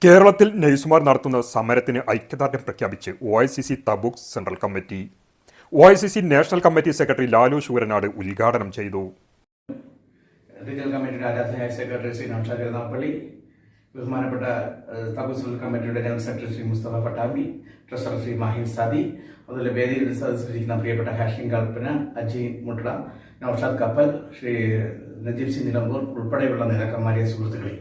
കേരളത്തിൽ നഴ്സുമാർ നടത്തുന്ന സമരത്തിന് ഐക്യദാർഢ്യം പ്രഖ്യാപിച്ച് OICC Tabuk central committee. OICC national committee secretary Lalu Sooranad ഉദ്ഘാടനം ചെയ്തു. റീജിയണൽ കമ്മിറ്റിയുടെ ആരാധനായ സെക്രട്ടറി ശ്രീ നൌഷാദ് കരുനാഗപ്പള്ളി, ബഹുമാനപ്പെട്ട തബൂക്ക് സെൻട്രൽ കമ്മിറ്റിയുടെ general secretary Shri Musthafa Pattambi, treasurer Shri Mahin Sadi, അതുപോലെ വേദിയിൽ സദസ്സിലിരിക്കുന്ന പ്രിയപ്പെട്ട ഹാഷിം കൽപ്പന, അജി മുട്ട, നൌഷാദ് കപ്പൽ, ശ്രീ നജീബ് സിംഗ് നിലമ്പൂർ ഉൾപ്പെടെയുള്ള നേതാക്കന്മാരെ സുഹൃത്തുക്കളെ,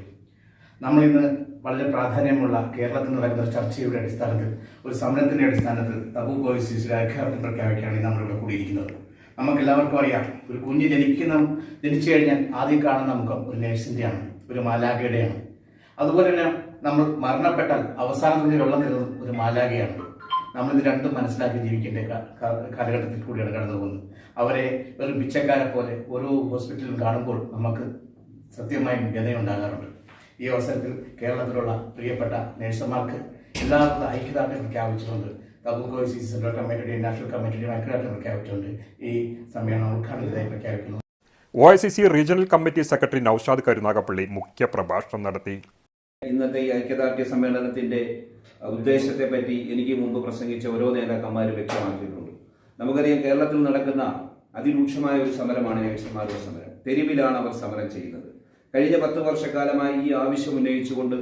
നമ്മളിന്ന് വളരെ പ്രാധാന്യമുള്ള കേരളത്തിൽ നടക്കുന്ന ഒരു ചർച്ചയുടെ അടിസ്ഥാനത്തിൽ, ഒരു സമരത്തിന്റെ അടിസ്ഥാനത്തിൽ തബൂക്ക് OICC ഐക്യദാർഢ്യം പ്രഖ്യാപിക്കുകയാണ് നമ്മളിവിടെ കൂടിയിരിക്കുന്നത്. നമുക്ക് എല്ലാവർക്കും അറിയാം, ഒരു കുഞ്ഞ് ജനിച്ചു കഴിഞ്ഞാൽ ആദ്യം കാണുന്ന മുഖം ഒരു നേഴ്സിന്റെയാണ്, ഒരു മാലാഖയുടെയാണ്. അതുപോലെ തന്നെ നമ്മൾ മരണപ്പെട്ടാൽ അവസാനത്തിൽ വെള്ളം തരുന്നത് ഒരു മാലാഖയാണ്. നമ്മളിത് രണ്ടും മനസ്സിലാക്കി ജീവിക്കേണ്ട കാലഘട്ടത്തിൽ കൂടിയാണ് കടന്നു പോകുന്നത്. അവരെ വെറും പിച്ചക്കാരെ പോലെ ഓരോ ഹോസ്പിറ്റലിലും കാണുമ്പോൾ നമുക്ക് സത്യമായും വ്യതയുണ്ടാകാറുണ്ട്. ഈ അവസരത്തിൽ കേരളത്തിലുള്ള പ്രിയപ്പെട്ട നേഴ്സുമാർക്ക് എല്ലാവർക്കും ഐക്യദാർഢ്യം പ്രഖ്യാപിച്ചുകൊണ്ട് തബൂക്ക് OICC സെൻട്രൽ കമ്മിറ്റിയുടെയും നാഷണൽ കമ്മിറ്റിയുടെയും ഐക്യദാർഢ്യം പ്രഖ്യാപിച്ചുകൊണ്ട് ഈ സമ്മേളനം ഉദ്ഘാടനത്തിനായി പ്രഖ്യാപിക്കുന്നു. OICC regional committee secretary Noushad Karunagappally മുഖ്യ പ്രഭാഷണം നടത്തി. ഇന്നത്തെ ഈ ഐക്യദാർഢ്യ സമ്മേളനത്തിന്റെ ഉദ്ദേശത്തെ പറ്റി എനിക്ക് മുമ്പ് പ്രസംഗിച്ച ഓരോ നേതാക്കന്മാരും വ്യക്തമാക്കിയിട്ടുണ്ട്. നമുക്കറിയാം, കേരളത്തിൽ നടക്കുന്ന അതിരൂക്ഷമായ ഒരു സമരമാണ് നേഴ്സുമാരുടെ സമരം. തെരുവിലാണ് അവർ സമരം ചെയ്യുന്നത്. കഴിഞ്ഞ 10 വർഷക്കാലമായി ഈ ആവശ്യം ഉന്നയിച്ചുകൊണ്ട്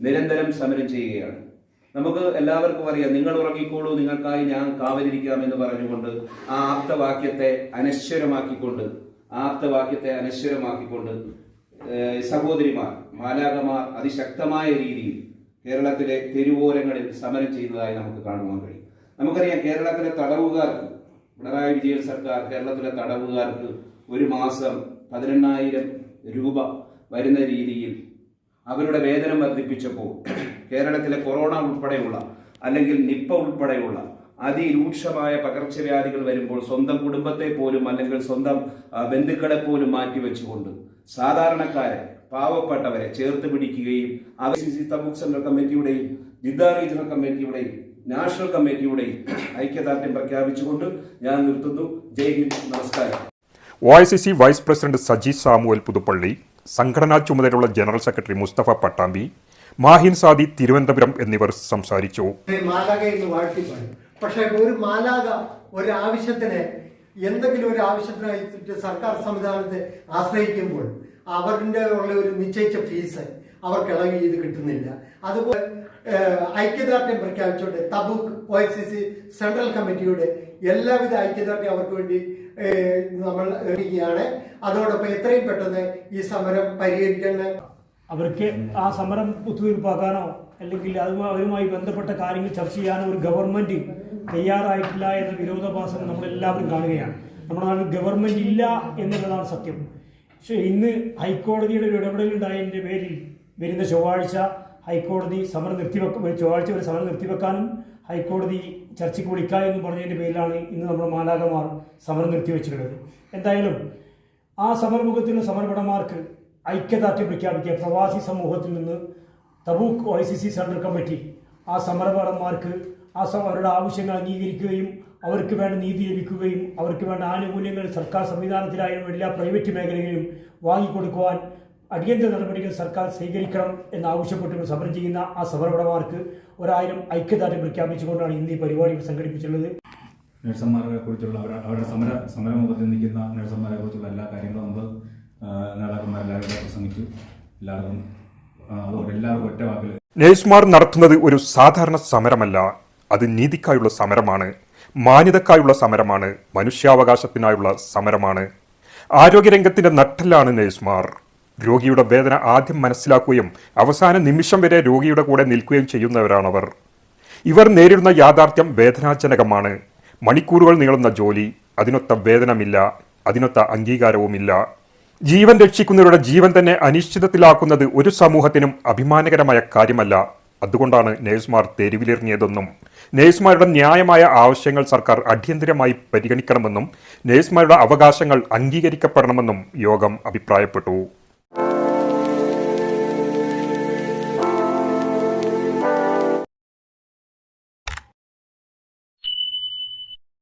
നിരന്തരം സമരം ചെയ്യുകയാണ്. നമുക്ക് എല്ലാവർക്കും അറിയാം, നിങ്ങൾ ഉറങ്ങിക്കോളൂ, നിങ്ങൾക്കായി ഞാൻ കാവലിരിക്കാമെന്ന് പറഞ്ഞുകൊണ്ട് ആ ആപ്തവാക്യത്തെ അനശ്വരമാക്കിക്കൊണ്ട് സഹോദരിമാർ, മാലാഖമാർ അതിശക്തമായ രീതിയിൽ കേരളത്തിലെ തെരുവോരങ്ങളിൽ സമരം ചെയ്യുന്നതായി നമുക്ക് കാണുവാൻ കഴിയും. നമുക്കറിയാം, കേരളത്തിലെ തടവുകാർക്ക്, പിണറായി വിജയൻ സർക്കാർ കേരളത്തിലെ തടവുകാർക്ക് ഒരു മാസം 18,000 രൂപ വരുന്ന രീതിയിൽ അവരുടെ വേതനം വർദ്ധിപ്പിച്ചപ്പോൾ കേരളത്തിലെ കൊറോണ ഉൾപ്പെടെയുള്ള അല്ലെങ്കിൽ നിപ്പ ഉൾപ്പെടെയുള്ള അതിരൂക്ഷമായ പകർച്ചവ്യാധികൾ വരുമ്പോൾ സ്വന്തം കുടുംബത്തെ പോലും അല്ലെങ്കിൽ സ്വന്തം ബന്ധുക്കളെ പോലും മാറ്റിവെച്ചുകൊണ്ട് സാധാരണക്കാരെ, പാവപ്പെട്ടവരെ ചേർത്ത് പിടിക്കുകയും OICC തബൂക്ക് സെൻട്രൽ കമ്മിറ്റിയുടെയും ജിദ്ദ റീജിയണൽ കമ്മിറ്റിയുടെയും നാഷണൽ കമ്മിറ്റിയുടെയും ഐക്യദാർഢ്യം പ്രഖ്യാപിച്ചുകൊണ്ട് ഞാൻ നിർത്തുന്നു. ജയ് ഹിന്ദ്, നമസ്കാരം. OICC vice president Saji Samuel Puthuppally, സംഘടനാ ചുമതലയുള്ള ജനറൽ സെക്രട്ടറി മുസ്തഫ പട്ടാമ്പി, മാഹിൻ സാദി തിരുവനന്തപുരം എന്നിവർ സംസാരിച്ചു. പക്ഷേ ഒരു മാലാഖ ഒരു ആവശ്യത്തിന്, എന്തെങ്കിലും ഒരു ആവശ്യത്തിനായി സർക്കാർ സംവിധാനത്തെ ആശ്രയിക്കുമ്പോൾ അവരുടെ ഉള്ള ഒരു നിശ്ചയിച്ച ഫീസ് അവർക്ക് ഇളവ് ചെയ്ത് കിട്ടുന്നില്ല. അതുപോലെ ഐക്യദാർഢ്യം പ്രഖ്യാപിച്ചുകൊണ്ട് തബൂക്ക് OICC സെൻട്രൽ കമ്മിറ്റിയുടെ എല്ലാവിധ ഐക്യദാർഢ്യം അവർക്ക് വേണ്ടി നമ്മൾ ാണ്. അതോടൊപ്പം എത്രയും പെട്ടെന്ന് ഈ സമരം പരിഹരിക്കേണ്ട, അവർക്ക് ആ സമരം ഒത്തുതീർപ്പാക്കാനോ അല്ലെങ്കിൽ അവരുമായി ബന്ധപ്പെട്ട കാര്യങ്ങൾ ചർച്ച ചെയ്യാനോ ഒരു ഗവൺമെന്റ് തയ്യാറായിട്ടില്ല എന്ന വിരോധാഭാസം നമ്മളെല്ലാവരും കാണുകയാണ്. നമ്മുടെ നാട്ടിൽ ഗവൺമെന്റ് ഇല്ല എന്നുള്ളതാണ് സത്യം. പക്ഷേ ഇന്ന് ഹൈക്കോടതിയുടെ ഒരു ഇടപെടലുണ്ടായതിൻ്റെ പേരിൽ വരുന്ന ചൊവ്വാഴ്ച ഹൈക്കോടതി ചൊവ്വാഴ്ച വരെ സമരം നിർത്തിവെക്കാനും ഹൈക്കോടതി ചർച്ചയ്ക്ക് വിളിക്കുക എന്ന് പറഞ്ഞതിൻ്റെ പേരിലാണ് ഇന്ന് നമ്മുടെ മാലാഖമാർ സമരം നിർത്തിവെച്ചിട്ടുള്ളത്. എന്തായാലും ആ സമരമുഖത്തുള്ള സമരഭടന്മാർക്ക് ഐക്യദാർഢ്യം പ്രഖ്യാപിക്കുക. പ്രവാസി സമൂഹത്തിൽ നിന്ന് തബൂക്ക് OICC സെൻട്രൽ കമ്മിറ്റി ആ സമരഭടന്മാർക്ക് അവരുടെ ആവശ്യങ്ങൾ അംഗീകരിക്കുകയും അവർക്ക് വേണ്ട നീതി ലഭിക്കുകയും അവർക്ക് വേണ്ട ആനുകൂല്യങ്ങൾ സർക്കാർ സംവിധാനത്തിലായാലും എല്ലാ പ്രൈവറ്റ് മേഖലകളിലും വാങ്ങിക്കൊടുക്കുവാൻ അടിയന്തര നടപടികൾ സർക്കാർ സ്വീകരിക്കണം എന്നാവശ്യപ്പെട്ട് സമരം ചെയ്യുന്ന ആ സമരഭടന്മാർക്ക് 1000 ഐക്യദാർഢ്യം പ്രഖ്യാപിച്ചുകൊണ്ടാണ് ഇന്ന് ഈ പരിപാടികൾ സംഘടിപ്പിച്ചിട്ടുള്ളത്. നഴ്സുമാരെ കുറിച്ചുള്ള അവരുടെ സമരമുഖത്ത് നിൽക്കുന്ന നഴ്സുമാരെ കുറിച്ചുള്ള എല്ലാ കാര്യങ്ങളും നമ്മൾ നേതാക്കന്മാരെല്ലാവരും പ്രസംഗിച്ചു. എല്ലാവർക്കും ഒറ്റ വാക്കിൽ, നഴ്സുമാർ നടത്തുന്നത് ഒരു സാധാരണ സമരമല്ല, അത് നീതിക്കായുള്ള സമരമാണ്, മാന്യതക്കായുള്ള സമരമാണ്, മനുഷ്യാവകാശത്തിനായുള്ള സമരമാണ്. ആരോഗ്യരംഗത്തിന്റെ നട്ടെല്ലാണ് നഴ്സുമാർ. രോഗിയുടെ വേദന ആദ്യം മനസ്സിലാക്കുകയും അവസാന നിമിഷം വരെ രോഗിയുടെ കൂടെ നിൽക്കുകയും ചെയ്യുന്നവരാണവർ. ഇവർ നേരിടുന്ന യാഥാർത്ഥ്യം വേദനാജനകമാണ്. മണിക്കൂറുകൾ നീളുന്ന ജോലി, അതിനൊത്ത വേതനമില്ല, അതിനൊത്ത അംഗീകാരവുമില്ല. ജീവൻ രക്ഷിക്കുന്നവരുടെ ജീവൻ തന്നെ അനിശ്ചിതത്തിലാക്കുന്നത് ഒരു സമൂഹത്തിനും അഭിമാനകരമായ കാര്യമല്ല. അതുകൊണ്ടാണ് നഴ്സുമാർ തെരുവിലിറങ്ങിയതെന്നും നഴ്സുമാരുടെ ന്യായമായ ആവശ്യങ്ങൾ സർക്കാർ അടിയന്തരമായി പരിഗണിക്കണമെന്നും നഴ്സുമാരുടെ അവകാശങ്ങൾ അംഗീകരിക്കപ്പെടണമെന്നും യോഗം അഭിപ്രായപ്പെട്ടു.